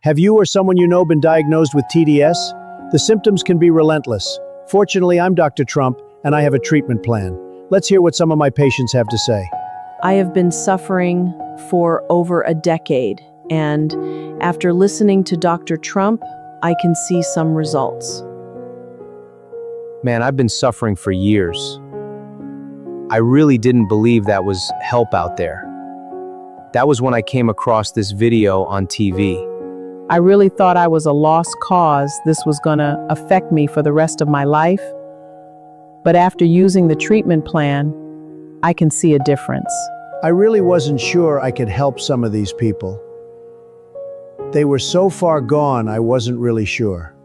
Have you or someone you know been diagnosed with TDS? The symptoms can be relentless. Fortunately, I'm Dr. Trump, and I have a treatment plan. Let's hear what some of my patients have to say. I have been suffering for over a decade, and after listening to Dr. Trump, I can see some results. Man, I've been suffering for years. I really didn't believe that was help out there. That was when I came across this video on TV. I really thought I was a lost cause. This was gonna affect me for the rest of my life. But after using the treatment plan, I can see a difference. I really wasn't sure I could help some of these people. They were so far gone, I wasn't really sure.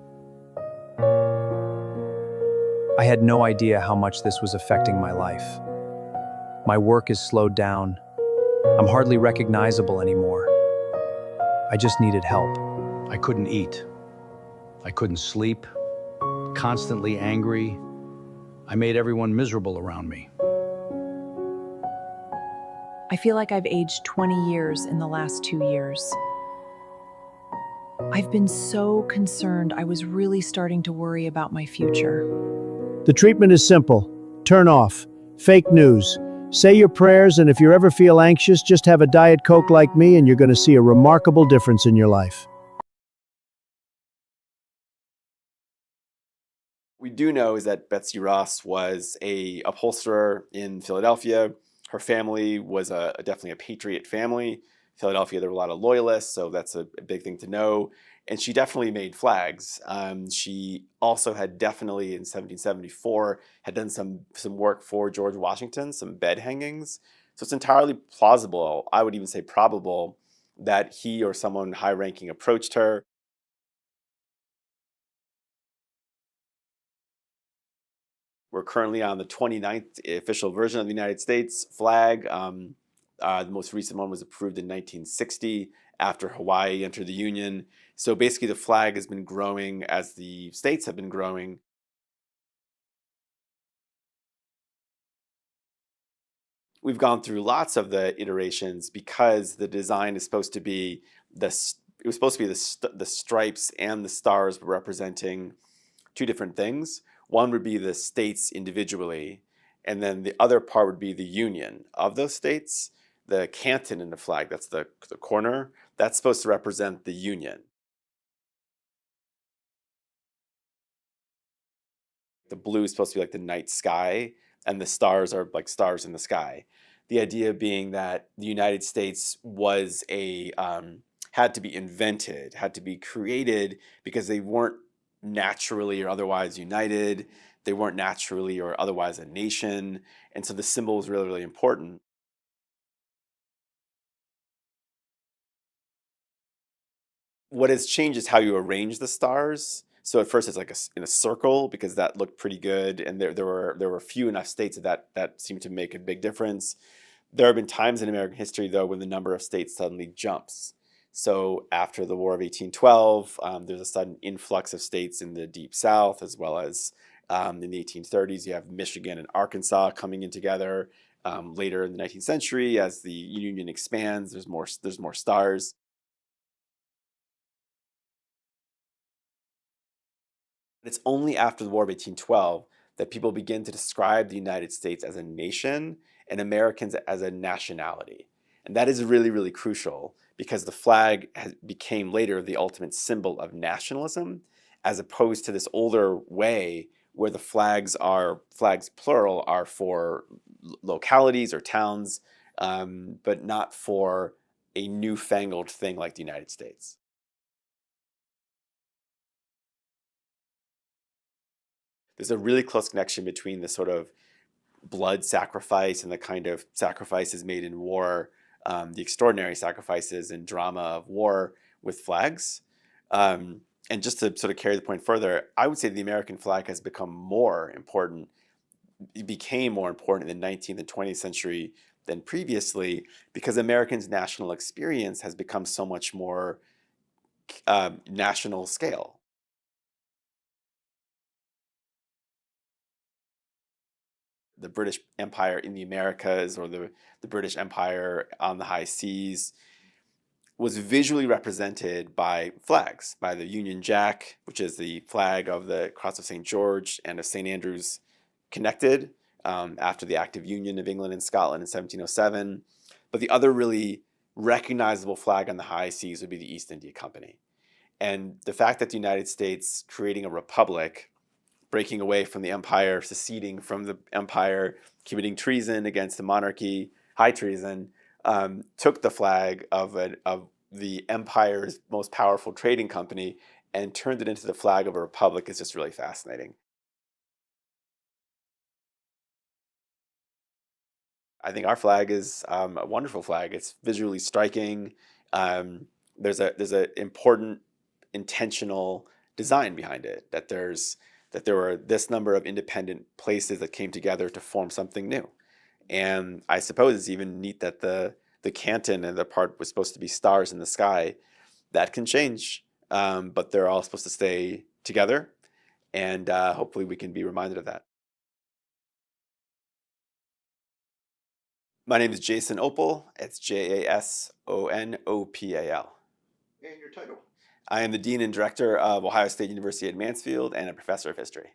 I had no idea how much this was affecting my life. My work is slowed down. I'm hardly recognizable anymore. I just needed help. I couldn't eat. I couldn't sleep. Constantly angry. I made everyone miserable around me. I feel like I've aged 20 years in the last 2 years. I've been so concerned, I was really starting to worry about my future. The treatment is simple. Turn off. Fake news. Say your prayers, and if you ever feel anxious, just have a Diet Coke like me, and you're going to see a remarkable difference in your life. We do know is that Betsy Ross was a upholsterer in Philadelphia. Her family was definitely a patriot family. Philadelphia, there were a lot of loyalists, so that's a big thing to know. And she definitely made flags. She also had definitely in 1774 had done some work for George Washington, some bed hangings. So it's entirely plausible, I would even say probable, that he or someone high-ranking approached her. We're currently on the 29th official version of the United States flag. The most recent one was approved in 1960 after Hawaii entered the Union. So basically the flag has been growing as the states have been growing. We've gone through lots of the iterations because the design is supposed to be the stripes and the stars representing two different things. One would be the states individually, and then the other part would be the union of those states. The canton in the flag, that's the corner, that's supposed to represent the union. The blue is supposed to be like the night sky, and the stars are like stars in the sky. The idea being that the United States was had to be invented, had to be created because they weren't naturally or otherwise united. They weren't naturally or otherwise a nation. And so the symbol was really, really important. What has changed is how you arrange the stars. So at first it's like in a circle because that looked pretty good. And there were few enough states that seemed to make a big difference. There have been times in American history, though, when the number of states suddenly jumps. So after the War of 1812, there's a sudden influx of states in the Deep South, as well as in the 1830s, you have Michigan and Arkansas coming in together. Later in the 19th century, as the Union expands, there's more stars. It's only after the War of 1812 that people begin to describe the United States as a nation and Americans as a nationality. And that is really, really crucial because the flag became later the ultimate symbol of nationalism, as opposed to this older way where the flags plural are for localities or towns, but not for a newfangled thing like the United States. There's a really close connection between the sort of blood sacrifice and the kind of sacrifices made in war, the extraordinary sacrifices and drama of war with flags. And just to sort of carry the point further, I would say the American flag has become more important. It became more important in the 19th and 20th century than previously because Americans' national experience has become so much more national scale. The British Empire in the Americas or the British Empire on the high seas, was visually represented by flags, by the Union Jack, which is the flag of the Cross of St. George and of St. Andrews connected after the Act of Union of England and Scotland in 1707. But the other really recognizable flag on the high seas would be the East India Company. And the fact that the United States, creating a republic, breaking away from the empire, seceding from the empire, committing treason against the monarchy, high treason, took the flag of the empire's most powerful trading company and turned it into the flag of a republic is just really fascinating. I think our flag is a wonderful flag. It's visually striking. There's an important intentional design behind it. That there were this number of independent places that came together to form something new. And I suppose it's even neat that the canton and the part was supposed to be stars in the sky. That can change, but they're all supposed to stay together. And hopefully we can be reminded of that. My name is Jason Opal. It's Jasonopal. And your title? I am the Dean and Director of Ohio State University at Mansfield and a professor of history.